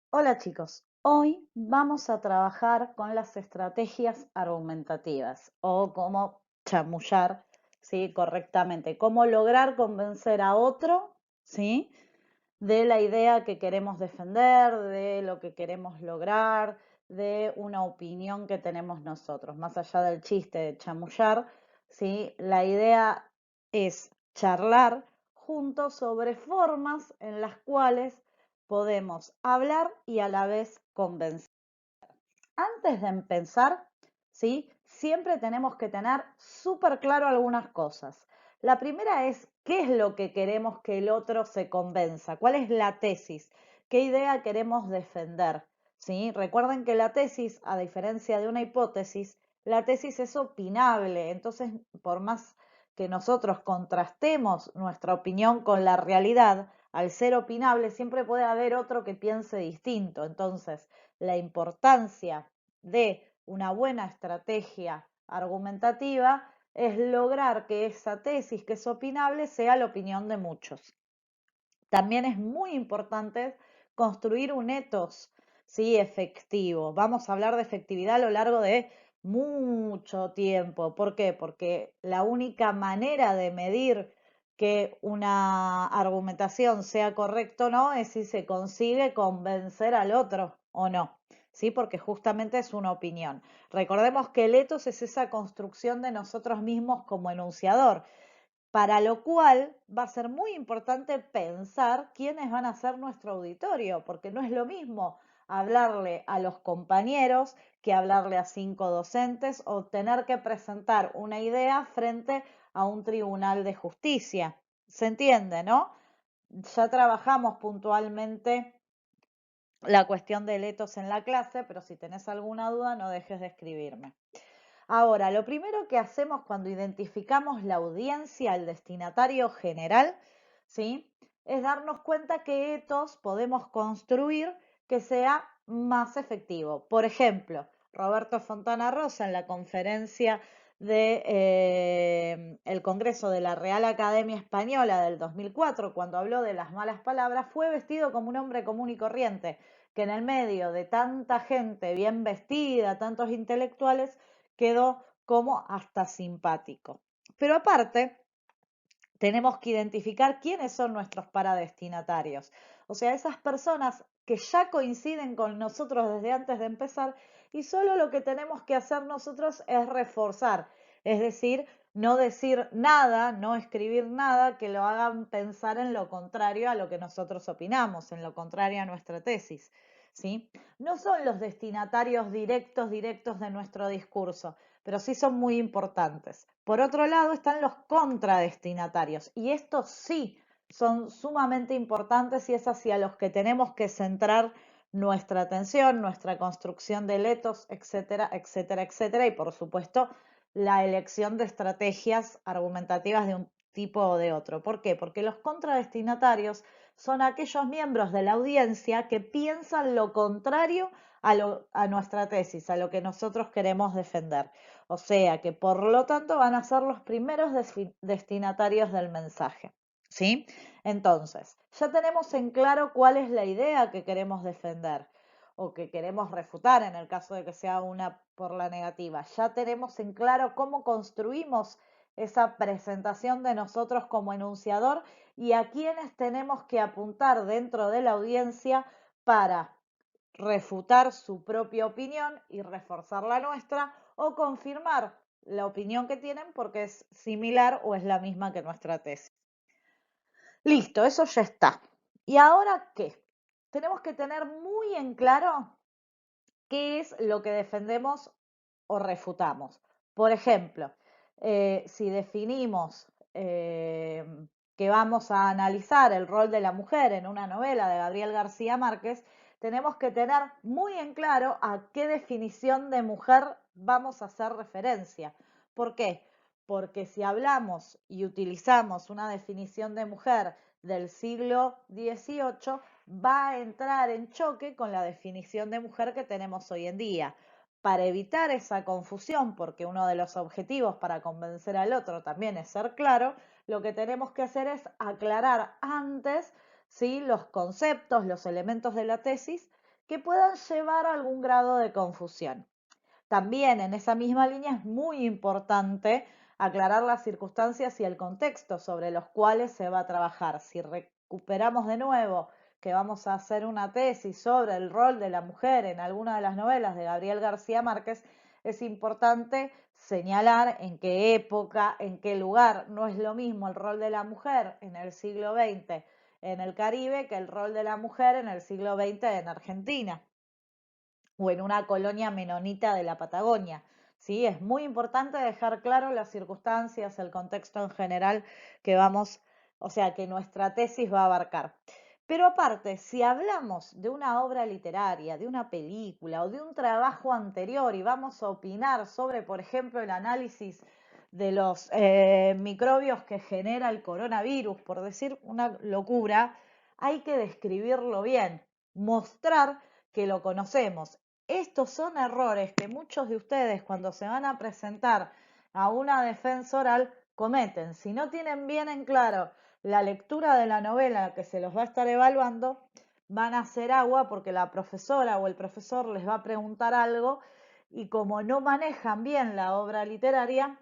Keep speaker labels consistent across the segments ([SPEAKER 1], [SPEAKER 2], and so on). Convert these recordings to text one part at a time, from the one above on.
[SPEAKER 1] Hola chicos, hoy vamos a trabajar con las estrategias argumentativas o cómo chamullar, ¿sí? Correctamente, cómo lograr convencer a otro, ¿sí? De la idea que queremos defender, de lo que queremos lograr, de una opinión que tenemos nosotros. Más allá del chiste de chamullar, ¿sí? La idea es charlar juntos sobre formas en las cuales podemos hablar y a la vez convencer. Antes de empezar, ¿sí? Siempre tenemos que tener súper claro algunas cosas. La primera es qué es lo que queremos que el otro se convenza, cuál es la tesis, qué idea queremos defender, ¿sí? Recuerden que la tesis, a diferencia de una hipótesis, la tesis es opinable, entonces por más que nosotros contrastemos nuestra opinión con la realidad, al ser opinable siempre puede haber otro que piense distinto. Entonces, la importancia de una buena estrategia argumentativa es lograr que esa tesis que es opinable sea la opinión de muchos. También es muy importante construir un etos, ¿sí? Efectivo. Vamos a hablar de efectividad a lo largo de mucho tiempo. ¿Por qué? Porque la única manera de medir que una argumentación sea correcta o no es si se consigue convencer al otro o no. ¿Sí? Porque justamente es una opinión. Recordemos que el etos es esa construcción de nosotros mismos como enunciador, para lo cual va a ser muy importante pensar quiénes van a ser nuestro auditorio, porque no es lo mismo hablarle a los compañeros que hablarle a 5 docentes o tener que presentar una idea frente a un tribunal de justicia. ¿Se entiende, no? Ya trabajamos puntualmente la cuestión del etos en la clase, pero si tenés alguna duda no dejes de escribirme. Ahora, lo primero que hacemos cuando identificamos la audiencia, el destinatario general, ¿sí? Es darnos cuenta que etos podemos construir que sea más efectivo. Por ejemplo, Roberto Fontana Rosa en la conferencia del Congreso de la Real Academia Española del 2004, cuando habló de las malas palabras, fue vestido como un hombre común y corriente, que en el medio de tanta gente bien vestida, tantos intelectuales, quedó como hasta simpático. Pero aparte, tenemos que identificar quiénes son nuestros paradestinatarios. O sea, esas personas que ya coinciden con nosotros desde antes de empezar y solo lo que tenemos que hacer nosotros es reforzar, es decir, no decir nada, no escribir nada que lo hagan pensar en lo contrario a lo que nosotros opinamos, en lo contrario a nuestra tesis. ¿Sí? No son los destinatarios directos de nuestro discurso, pero sí son muy importantes. Por otro lado están los contradestinatarios y estos sí son sumamente importantes y es hacia los que tenemos que centrar nuestra atención, nuestra construcción de letos, etcétera, etcétera, etcétera, y por supuesto la elección de estrategias argumentativas de un tipo o de otro. ¿Por qué? Porque los contradestinatarios son aquellos miembros de la audiencia que piensan lo contrario a nuestra tesis, a lo que nosotros queremos defender. O sea que por lo tanto van a ser los primeros destinatarios del mensaje. ¿Sí? Entonces, ya tenemos en claro cuál es la idea que queremos defender o que queremos refutar en el caso de que sea una por la negativa. Ya tenemos en claro cómo construimos esa presentación de nosotros como enunciador y a quiénes tenemos que apuntar dentro de la audiencia para refutar su propia opinión y reforzar la nuestra o confirmar la opinión que tienen porque es similar o es la misma que nuestra tesis. Listo, eso ya está. ¿Y ahora qué? Tenemos que tener muy en claro qué es lo que defendemos o refutamos. Por ejemplo, si definimos que vamos a analizar el rol de la mujer en una novela de Gabriel García Márquez, tenemos que tener muy en claro a qué definición de mujer vamos a hacer referencia. ¿Por qué? Porque si hablamos y utilizamos una definición de mujer del siglo XVIII, va a entrar en choque con la definición de mujer que tenemos hoy en día. Para evitar esa confusión, porque uno de los objetivos para convencer al otro también es ser claro, lo que tenemos que hacer es aclarar antes, ¿sí?, los conceptos, los elementos de la tesis que puedan llevar a algún grado de confusión. También en esa misma línea es muy importante aclarar las circunstancias y el contexto sobre los cuales se va a trabajar. Si recuperamos de nuevo que vamos a hacer una tesis sobre el rol de la mujer en alguna de las novelas de Gabriel García Márquez, es importante señalar en qué época, en qué lugar. No es lo mismo el rol de la mujer en el siglo XX en el Caribe que el rol de la mujer en el siglo XX en Argentina o en una colonia menonita de la Patagonia. ¿Sí? Es muy importante dejar claro las circunstancias, el contexto en general que vamos, o sea, que nuestra tesis va a abarcar. Pero aparte, si hablamos de una obra literaria, de una película o de un trabajo anterior y vamos a opinar sobre, por ejemplo, el análisis de los microbios que genera el coronavirus, por decir una locura, hay que describirlo bien, mostrar que lo conocemos. Estos son errores que muchos de ustedes cuando se van a presentar a una defensa oral cometen. Si no tienen bien en claro la lectura de la novela que se los va a estar evaluando, van a hacer agua porque la profesora o el profesor les va a preguntar algo y como no manejan bien la obra literaria,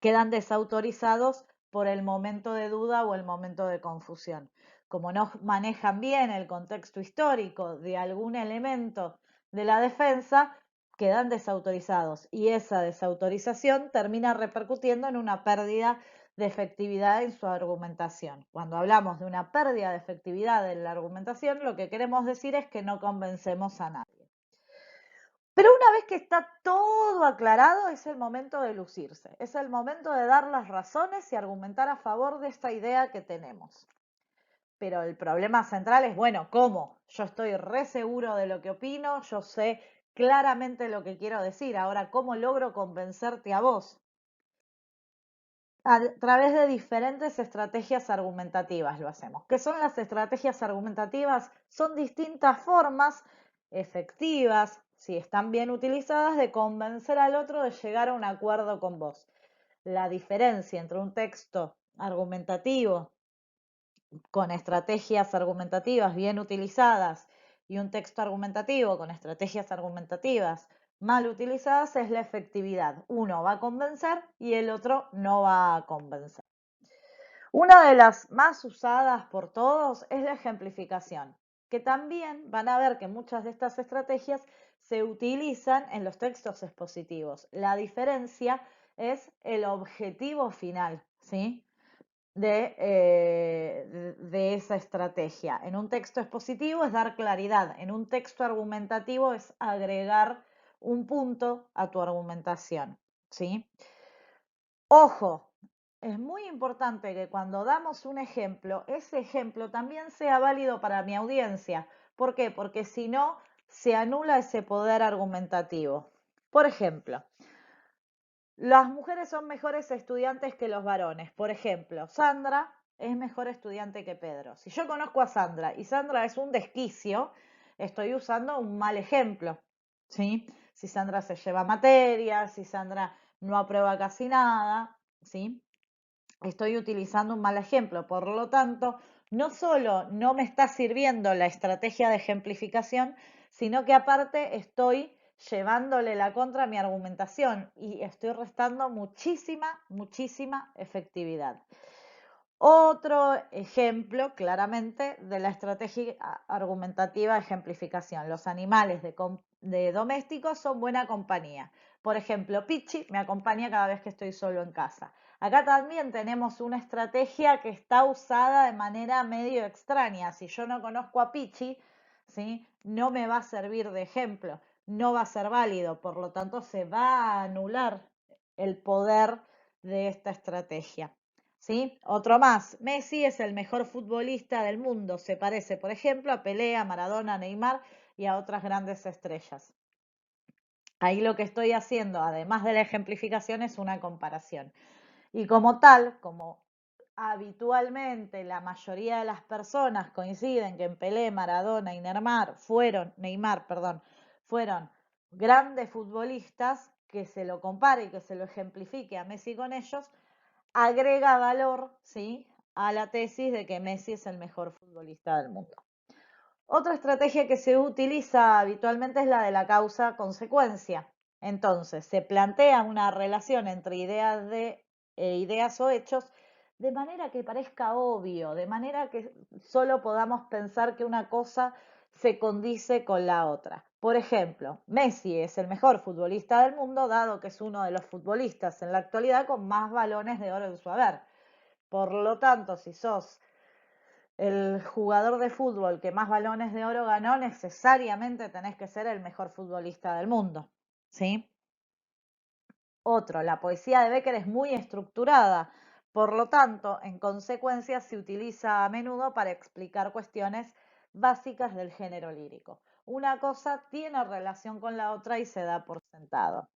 [SPEAKER 1] quedan desautorizados por el momento de duda o el momento de confusión. Como no manejan bien el contexto histórico de algún elemento de la defensa, quedan desautorizados y esa desautorización termina repercutiendo en una pérdida de efectividad en su argumentación. Cuando hablamos de una pérdida de efectividad en la argumentación, lo que queremos decir es que no convencemos a nadie. Pero una vez que está todo aclarado, es el momento de lucirse, es el momento de dar las razones y argumentar a favor de esta idea que tenemos. Pero el problema central es, bueno, ¿cómo? Yo estoy re seguro de lo que opino, yo sé claramente lo que quiero decir, ahora, ¿cómo logro convencerte a vos? A través de diferentes estrategias argumentativas lo hacemos. ¿Qué son las estrategias argumentativas? Son distintas formas efectivas, si están bien utilizadas, de convencer al otro de llegar a un acuerdo con vos. La diferencia entre un texto argumentativo con estrategias argumentativas bien utilizadas y un texto argumentativo con estrategias argumentativas mal utilizadas es la efectividad. Uno va a convencer y el otro no va a convencer. Una de las más usadas por todos es la ejemplificación, que también van a ver que muchas de estas estrategias se utilizan en los textos expositivos. La diferencia es el objetivo final, ¿sí? de esa estrategia. En un texto expositivo es dar claridad, en un texto argumentativo es agregar un punto a tu argumentación, ¿sí? Ojo, es muy importante que cuando damos un ejemplo, ese ejemplo también sea válido para mi audiencia. ¿Por qué? Porque si no, se anula ese poder argumentativo. Por ejemplo, las mujeres son mejores estudiantes que los varones. Por ejemplo, Sandra es mejor estudiante que Pedro. Si yo conozco a Sandra y Sandra es un desquicio, estoy usando un mal ejemplo, ¿sí? Si Sandra se lleva materias, si Sandra no aprueba casi nada, ¿sí? Estoy utilizando un mal ejemplo. Por lo tanto, no solo no me está sirviendo la estrategia de ejemplificación, sino que aparte estoy llevándole la contra a mi argumentación y estoy restando muchísima efectividad. Otro ejemplo, claramente, de la estrategia argumentativa de ejemplificación. Los animales de domésticos son buena compañía. Por ejemplo, Pichi me acompaña cada vez que estoy solo en casa. Acá también tenemos una estrategia que está usada de manera medio extraña. Si yo no conozco a Pichi, ¿sí? No me va a servir de ejemplo, no va a ser válido. Por lo tanto, se va a anular el poder de esta estrategia. ¿Sí? Otro más, Messi es el mejor futbolista del mundo, se parece, por ejemplo, a Pelé, a Maradona, a Neymar y a otras grandes estrellas. Ahí lo que estoy haciendo, además de la ejemplificación, es una comparación. Y como tal, como habitualmente la mayoría de las personas coinciden que en Pelé, Maradona y Neymar, fueron grandes futbolistas, que se lo compare y que se lo ejemplifique a Messi con ellos, agrega valor, ¿sí?, a la tesis de que Messi es el mejor futbolista del mundo. Otra estrategia que se utiliza habitualmente es la de la causa-consecuencia. Entonces, se plantea una relación entre ideas o hechos de manera que parezca obvio, de manera que solo podamos pensar que una cosa se condice con la otra. Por ejemplo, Messi es el mejor futbolista del mundo, dado que es uno de los futbolistas en la actualidad con más balones de oro en su haber. Por lo tanto, si sos el jugador de fútbol que más balones de oro ganó, necesariamente tenés que ser el mejor futbolista del mundo, ¿sí? Otro, la poesía de Becker es muy estructurada, por lo tanto, en consecuencia, se utiliza a menudo para explicar cuestiones básicas del género lírico. Una cosa tiene relación con la otra y se da por sentado.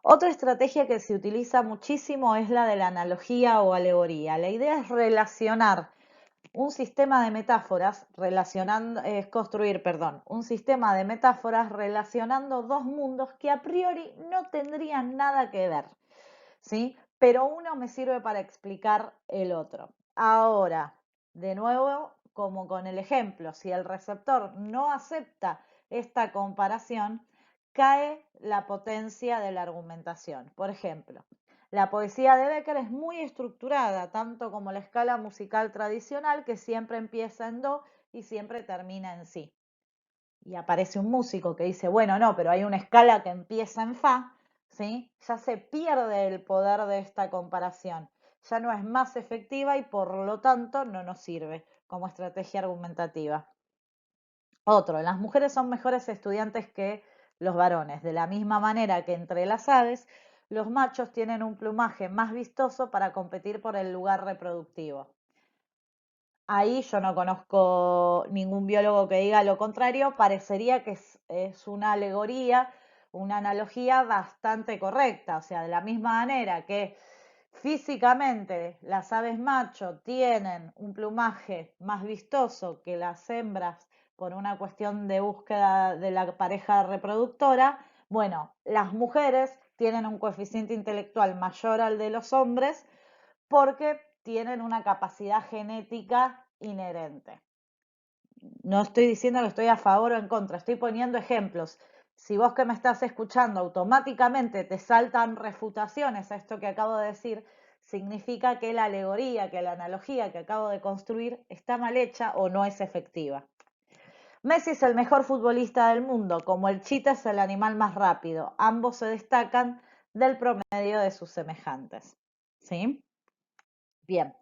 [SPEAKER 1] Otra estrategia que se utiliza muchísimo es la de la analogía o alegoría. La idea es relacionar un sistema de metáforas relacionando, es construir, perdón, un sistema de metáforas relacionando dos mundos que a priori no tendrían nada que ver, ¿sí? Pero uno me sirve para explicar el otro. Ahora, de nuevo, como con el ejemplo, si el receptor no acepta esta comparación, cae la potencia de la argumentación. Por ejemplo, la poesía de Becker es muy estructurada, tanto como la escala musical tradicional, que siempre empieza en do y siempre termina en si. Y aparece un músico que dice, bueno, no, pero hay una escala que empieza en fa, ¿sí? Ya se pierde el poder de esta comparación. Ya no es más efectiva y por lo tanto no nos sirve como estrategia argumentativa. Otro, las mujeres son mejores estudiantes que los varones. De la misma manera que entre las aves, los machos tienen un plumaje más vistoso para competir por el lugar reproductivo. Ahí yo no conozco ningún biólogo que diga lo contrario, parecería que es una alegoría, una analogía bastante correcta, o sea, de la misma manera que físicamente las aves macho tienen un plumaje más vistoso que las hembras por una cuestión de búsqueda de la pareja reproductora, bueno, las mujeres tienen un coeficiente intelectual mayor al de los hombres porque tienen una capacidad genética inherente. No estoy diciendo que estoy a favor o en contra, estoy poniendo ejemplos. Si vos que me estás escuchando automáticamente te saltan refutaciones a esto que acabo de decir, significa que la alegoría, que la analogía que acabo de construir está mal hecha o no es efectiva. Messi es el mejor futbolista del mundo, como el chita es el animal más rápido. Ambos se destacan del promedio de sus semejantes. ¿Sí? Bien,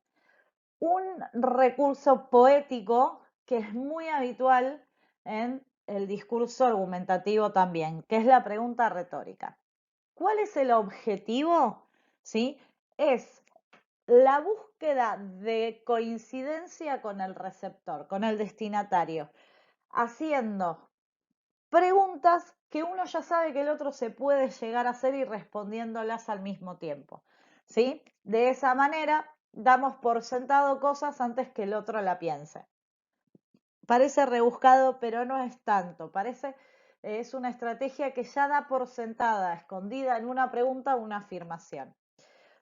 [SPEAKER 1] un recurso poético que es muy habitual en el discurso argumentativo también, que es la pregunta retórica. ¿Cuál es el objetivo? ¿Sí? Es la búsqueda de coincidencia con el receptor, con el destinatario, haciendo preguntas que uno ya sabe que el otro se puede llegar a hacer y respondiéndolas al mismo tiempo. ¿Sí? De esa manera damos por sentado cosas antes que el otro la piense. Parece rebuscado, pero no es tanto. Es una estrategia que ya da por sentada, escondida en una pregunta o una afirmación.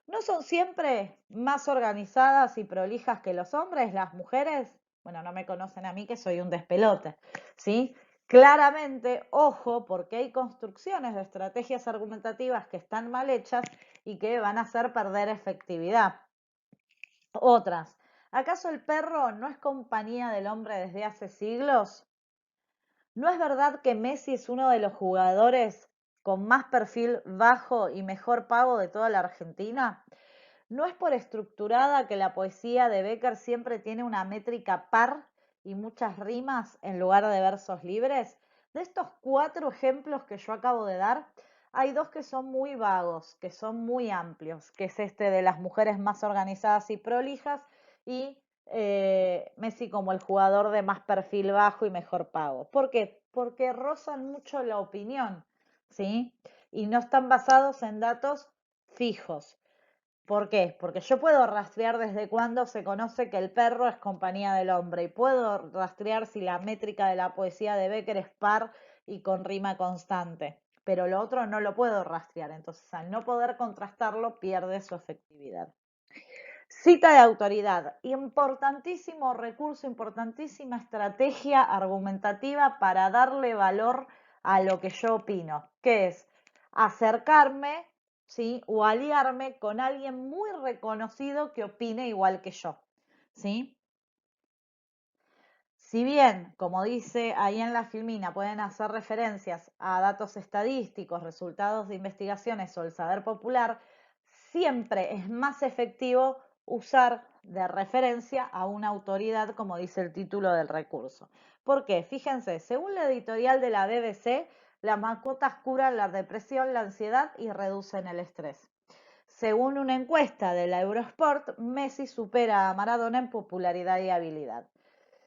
[SPEAKER 1] ¿No son siempre más organizadas y prolijas que los hombres, las mujeres? Bueno, no me conocen a mí que soy un despelote, ¿sí? Claramente, ojo, porque hay construcciones de estrategias argumentativas que están mal hechas y que van a hacer perder efectividad. Otras, ¿acaso el perro no es compañía del hombre desde hace siglos? ¿No es verdad que Messi es uno de los jugadores con más perfil bajo y mejor pago de toda la Argentina? ¿No es por estructurada que la poesía de Becker siempre tiene una métrica par y muchas rimas en lugar de versos libres? De estos 4 ejemplos que yo acabo de dar, hay 2 que son muy vagos, que son muy amplios, que es este de las mujeres más organizadas y prolijas y Messi como el jugador de más perfil bajo y mejor pago. ¿Por qué? Porque rozan mucho la opinión, ¿sí? Y no están basados en datos fijos. ¿Por qué? Porque yo puedo rastrear desde cuándo se conoce que el perro es compañía del hombre y puedo rastrear si la métrica de la poesía de Becker es par y con rima constante, pero lo otro no lo puedo rastrear, entonces al no poder contrastarlo pierde su efectividad. Cita de autoridad, importantísimo recurso, importantísima estrategia argumentativa para darle valor a lo que yo opino, que es acercarme, ¿sí? O aliarme con alguien muy reconocido que opine igual que yo, ¿sí? Si bien, como dice ahí en la filmina, pueden hacer referencias a datos estadísticos, resultados de investigaciones o el saber popular, siempre es más efectivo usar de referencia a una autoridad, como dice el título del recurso. ¿Por qué? Fíjense, según la editorial de la BBC, las mascotas curan la depresión, la ansiedad y reducen el estrés. Según una encuesta de la Eurosport, Messi supera a Maradona en popularidad y habilidad.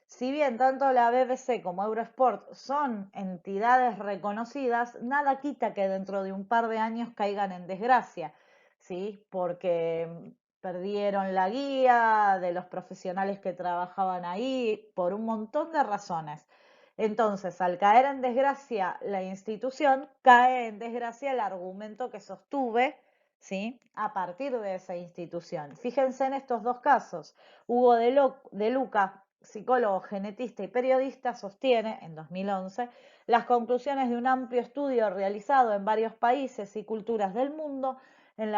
[SPEAKER 1] Si bien tanto la BBC como Eurosport son entidades reconocidas, nada quita que dentro de un par de años caigan en desgracia, ¿sí? Porque perdieron la guía de los profesionales que trabajaban ahí por un montón de razones. Entonces, al caer en desgracia la institución, cae en desgracia el argumento que sostuve, ¿sí? A partir de esa institución. Fíjense en estos dos casos. Hugo de Luca, psicólogo, genetista y periodista, sostiene, en 2011, las conclusiones de un amplio estudio realizado en varios países y culturas del mundo en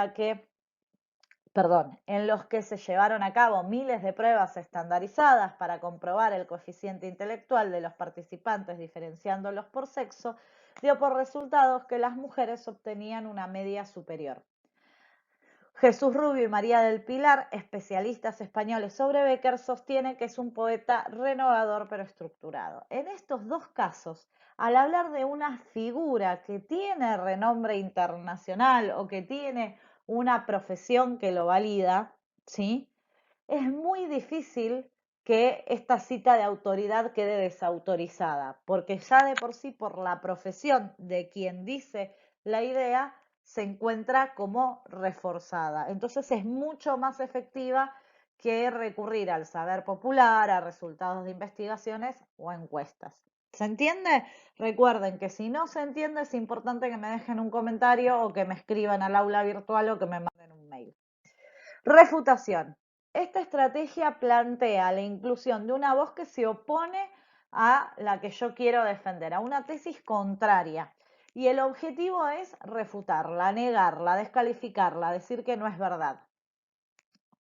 [SPEAKER 1] los que se llevaron a cabo miles de pruebas estandarizadas para comprobar el coeficiente intelectual de los participantes diferenciándolos por sexo, dio por resultados que las mujeres obtenían una media superior. Jesús Rubio y María del Pilar, especialistas españoles sobre Bécquer, sostienen que es un poeta renovador pero estructurado. En estos dos casos, al hablar de una figura que tiene renombre internacional o que tiene una profesión que lo valida, ¿sí? Es muy difícil que esta cita de autoridad quede desautorizada, porque ya de por sí, por la profesión de quien dice la idea, se encuentra como reforzada. Entonces es mucho más efectiva que recurrir al saber popular, a resultados de investigaciones o encuestas. ¿Se entiende? Recuerden que si no se entiende es importante que me dejen un comentario o que me escriban al aula virtual o que me manden un mail. Refutación. Esta estrategia plantea la inclusión de una voz que se opone a la que yo quiero defender, a una tesis contraria. Y el objetivo es refutarla, negarla, descalificarla, decir que no es verdad.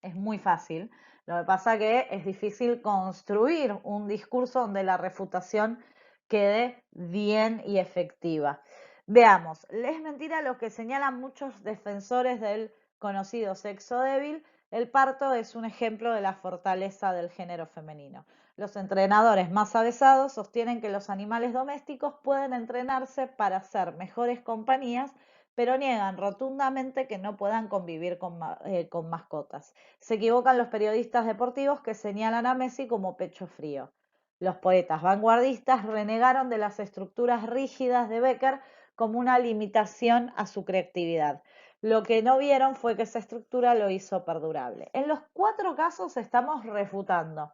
[SPEAKER 1] Es muy fácil. Lo que pasa es que es difícil construir un discurso donde la refutación quede bien y efectiva. Veamos, es mentira lo que señalan muchos defensores del conocido sexo débil. El parto es un ejemplo de la fortaleza del género femenino. Los entrenadores más avesados sostienen que los animales domésticos pueden entrenarse para ser mejores compañías, pero niegan rotundamente que no puedan convivir con mascotas. Se equivocan los periodistas deportivos que señalan a Messi como pecho frío. Los poetas vanguardistas renegaron de las estructuras rígidas de Bécquer como una limitación a su creatividad. Lo que no vieron fue que esa estructura lo hizo perdurable. En los 4 casos estamos refutando.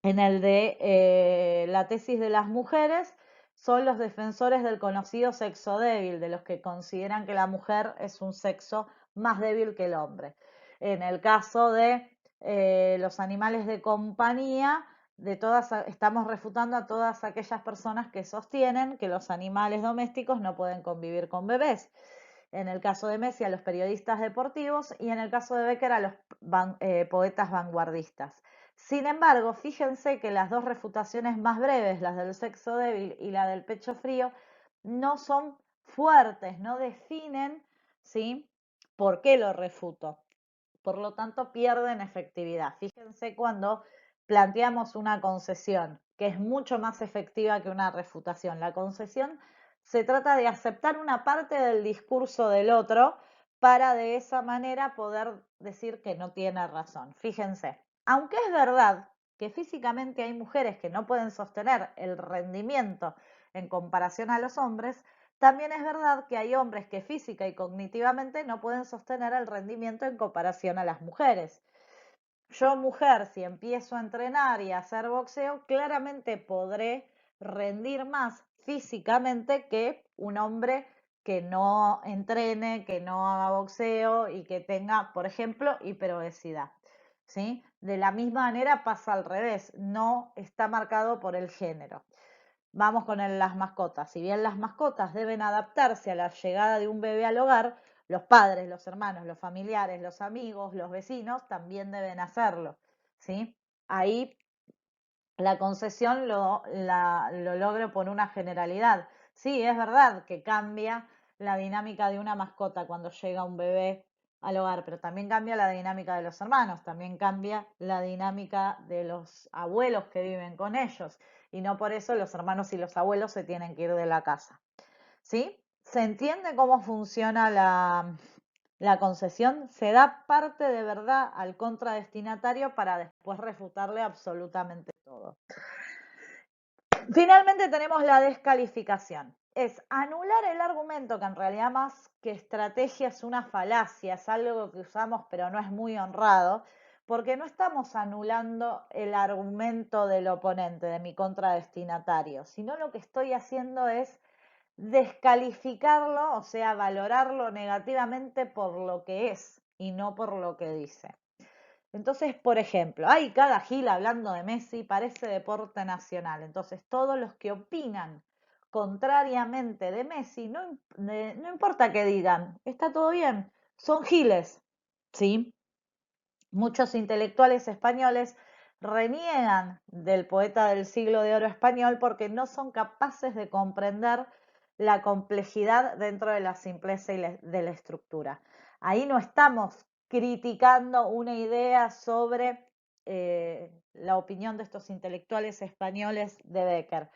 [SPEAKER 1] En el de la tesis de las mujeres, son los defensores del conocido sexo débil, de los que consideran que la mujer es un sexo más débil que el hombre. En el caso de los animales de compañía, estamos refutando a todas aquellas personas que sostienen que los animales domésticos no pueden convivir con bebés. En el caso de Messi, a los periodistas deportivos, y en el caso de Bécquer, a los poetas vanguardistas. Sin embargo, fíjense que las dos refutaciones más breves, las del sexo débil y la del pecho frío, no son fuertes, no definen, ¿sí?, por qué lo refuto. Por lo tanto, pierden efectividad. Fíjense cuando planteamos una concesión, que es mucho más efectiva que una refutación. La concesión se trata de aceptar una parte del discurso del otro para de esa manera poder decir que no tiene razón. Fíjense, aunque es verdad que físicamente hay mujeres que no pueden sostener el rendimiento en comparación a los hombres, también es verdad que hay hombres que física y cognitivamente no pueden sostener el rendimiento en comparación a las mujeres. Yo, mujer, si empiezo a entrenar y a hacer boxeo, claramente podré rendir más físicamente que un hombre que no entrene, que no haga boxeo y que tenga, por ejemplo, hiperobesidad. ¿Sí? De la misma manera pasa al revés, no está marcado por el género. Vamos con las mascotas. Si bien las mascotas deben adaptarse a la llegada de un bebé al hogar, los padres, los hermanos, los familiares, los amigos, los vecinos también deben hacerlo. ¿Sí? Ahí la concesión lo logro por una generalidad. Sí, es verdad que cambia la dinámica de una mascota cuando llega un bebé al hogar, pero también cambia la dinámica de los hermanos, también cambia la dinámica de los abuelos que viven con ellos, y no por eso los hermanos y los abuelos se tienen que ir de la casa. ¿Sí? ¿Se entiende cómo funciona la concesión? Se da parte de verdad al contradestinatario para después refutarle absolutamente todo. Finalmente tenemos la descalificación. Es anular el argumento, que en realidad más que estrategia es una falacia, es algo que usamos pero no es muy honrado, porque no estamos anulando el argumento del oponente, de mi contradestinatario, sino lo que estoy haciendo es descalificarlo, o sea, valorarlo negativamente por lo que es y no por lo que dice. Entonces, por ejemplo, hay cada gil hablando de Messi, parece deporte nacional. Entonces, todos los que opinan contrariamente de Messi, no importa que digan, está todo bien, son giles, ¿sí? Muchos intelectuales españoles reniegan del poeta del siglo de oro español porque no son capaces de comprender la complejidad dentro de la simpleza y de la estructura. Ahí no estamos criticando una idea sobre la opinión de estos intelectuales españoles de Becker.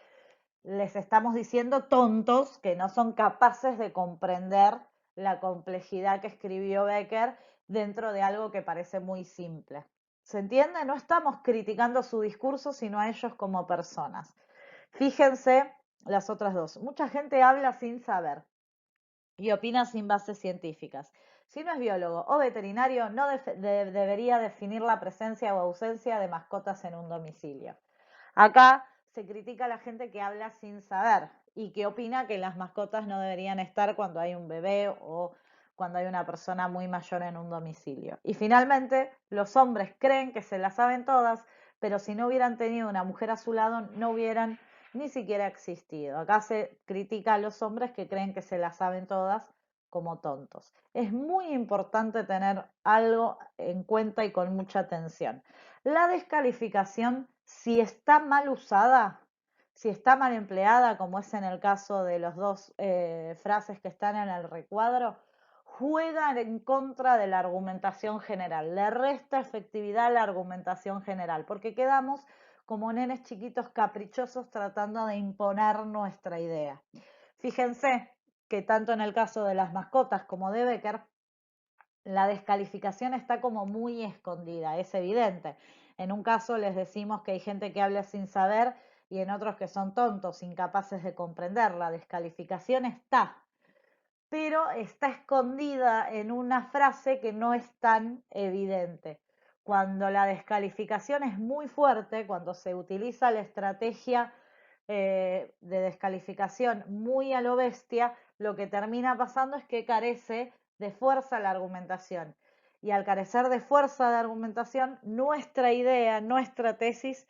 [SPEAKER 1] Les estamos diciendo tontos que no son capaces de comprender la complejidad que escribió Becker dentro de algo que parece muy simple. ¿Se entiende? No estamos criticando su discurso, sino a ellos como personas. Fíjense las otras dos. Mucha gente habla sin saber y opina sin bases científicas. Si no es biólogo o veterinario, no debería definir la presencia o ausencia de mascotas en un domicilio. Acá se critica a la gente que habla sin saber y que opina que las mascotas no deberían estar cuando hay un bebé o cuando hay una persona muy mayor en un domicilio. Y finalmente, los hombres creen que se las saben todas, pero si no hubieran tenido una mujer a su lado, no hubieran ni siquiera existido. Acá se critica a los hombres que creen que se las saben todas como tontos. Es muy importante tener algo en cuenta y con mucha atención. La descalificación, si está mal usada, si está mal empleada, como es en el caso de las dos frases que están en el recuadro, juega en contra de la argumentación general, le resta efectividad a la argumentación general, porque quedamos como nenes chiquitos caprichosos tratando de imponer nuestra idea. Fíjense que tanto en el caso de las mascotas como de Becker, la descalificación está como muy escondida, es evidente. En un caso les decimos que hay gente que habla sin saber y en otros que son tontos, incapaces de comprender. La descalificación está, pero está escondida en una frase que no es tan evidente. Cuando la descalificación es muy fuerte, cuando se utiliza la estrategia de descalificación muy a lo bestia, lo que termina pasando es que carece de fuerza la argumentación. Y al carecer de fuerza de argumentación, nuestra idea, nuestra tesis,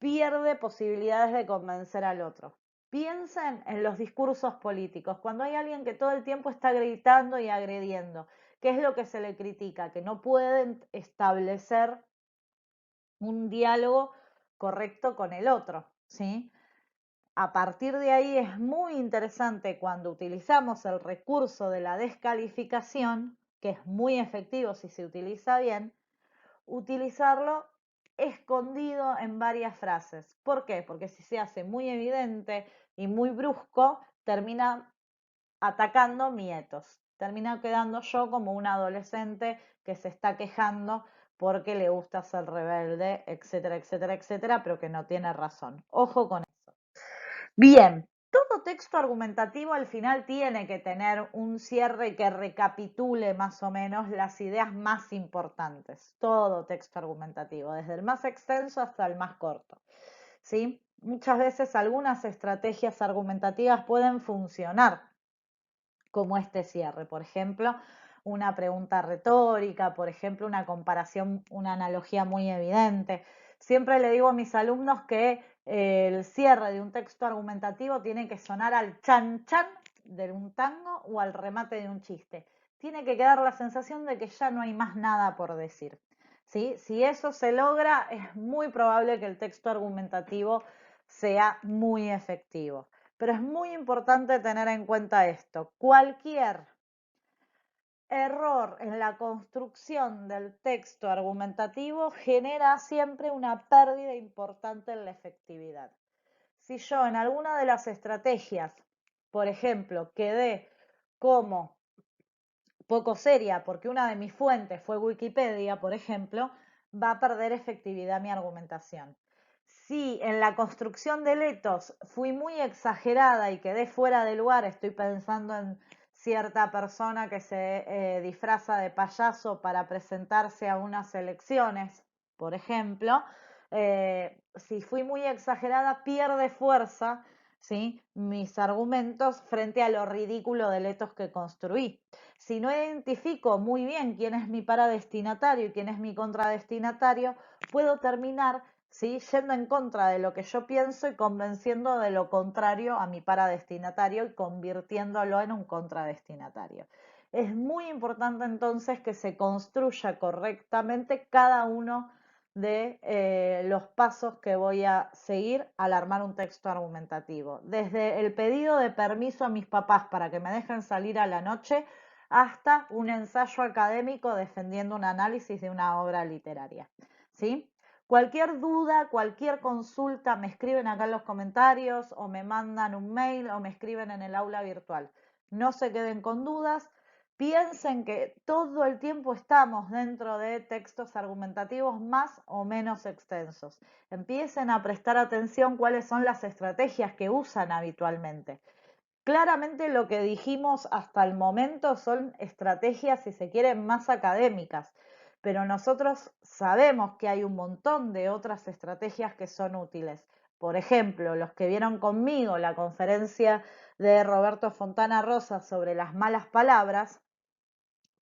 [SPEAKER 1] pierde posibilidades de convencer al otro. Piensen en los discursos políticos, cuando hay alguien que todo el tiempo está gritando y agrediendo, ¿qué es lo que se le critica? Que no pueden establecer un diálogo correcto con el otro, ¿sí? A partir de ahí es muy interesante cuando utilizamos el recurso de la descalificación, que es muy efectivo si se utiliza bien, utilizarlo escondido en varias frases. ¿Por qué? Porque si se hace muy evidente y muy brusco, termina atacando mi ethos. Termina quedando yo como un adolescente que se está quejando porque le gusta ser rebelde, etcétera, etcétera, etcétera, pero que no tiene razón. Ojo con eso. Bien, todo texto argumentativo al final tiene que tener un cierre que recapitule más o menos las ideas más importantes. Todo texto argumentativo, desde el más extenso hasta el más corto. ¿Sí? Muchas veces algunas estrategias argumentativas pueden funcionar como este cierre. Por ejemplo, una pregunta retórica, por ejemplo, una comparación, una analogía muy evidente. Siempre le digo a mis alumnos que el cierre de un texto argumentativo tiene que sonar al chan chan de un tango o al remate de un chiste. Tiene que quedar la sensación de que ya no hay más nada por decir. ¿Sí? Si eso se logra, es muy probable que el texto argumentativo sea muy efectivo. Pero es muy importante tener en cuenta esto. Cualquier error en la construcción del texto argumentativo genera siempre una pérdida importante en la efectividad. Si yo en alguna de las estrategias, por ejemplo, quedé como poco seria porque una de mis fuentes fue Wikipedia, por ejemplo, va a perder efectividad mi argumentación. Si en la construcción de letos fui muy exagerada y quedé fuera de lugar, estoy pensando en cierta persona que se disfraza de payaso para presentarse a unas elecciones, por ejemplo, si fui muy exagerada, pierde fuerza, ¿sí?, mis argumentos frente a lo ridículo de letos que construí. Si no identifico muy bien quién es mi paradestinatario y quién es mi contradestinatario, puedo terminar, ¿sí?, yendo en contra de lo que yo pienso y convenciendo de lo contrario a mi paradestinatario y convirtiéndolo en un contradestinatario. Es muy importante entonces que se construya correctamente cada uno de los pasos que voy a seguir al armar un texto argumentativo. Desde el pedido de permiso a mis papás para que me dejen salir a la noche hasta un ensayo académico defendiendo un análisis de una obra literaria. ¿Sí? Cualquier duda, cualquier consulta, me escriben acá en los comentarios o me mandan un mail o me escriben en el aula virtual. No se queden con dudas. Piensen que todo el tiempo estamos dentro de textos argumentativos más o menos extensos. Empiecen a prestar atención cuáles son las estrategias que usan habitualmente. Claramente lo que dijimos hasta el momento son estrategias, si se quieren, más académicas, pero nosotros sabemos que hay un montón de otras estrategias que son útiles. Por ejemplo, los que vieron conmigo la conferencia de Roberto Fontana Rosa sobre las malas palabras,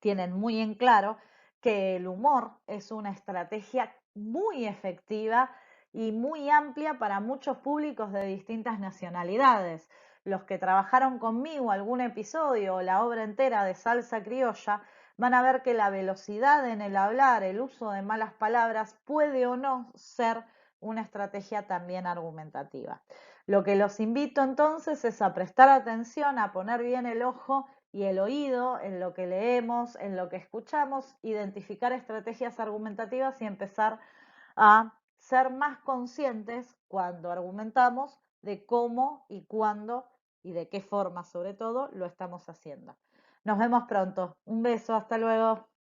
[SPEAKER 1] tienen muy en claro que el humor es una estrategia muy efectiva y muy amplia para muchos públicos de distintas nacionalidades. Los que trabajaron conmigo algún episodio o la obra entera de Salsa Criolla van a ver que la velocidad en el hablar, el uso de malas palabras puede o no ser una estrategia también argumentativa. Lo que los invito entonces es a prestar atención, a poner bien el ojo y el oído en lo que leemos, en lo que escuchamos, identificar estrategias argumentativas y empezar a ser más conscientes cuando argumentamos de cómo y cuándo y de qué forma sobre todo lo estamos haciendo. Nos vemos pronto. Un beso, hasta luego.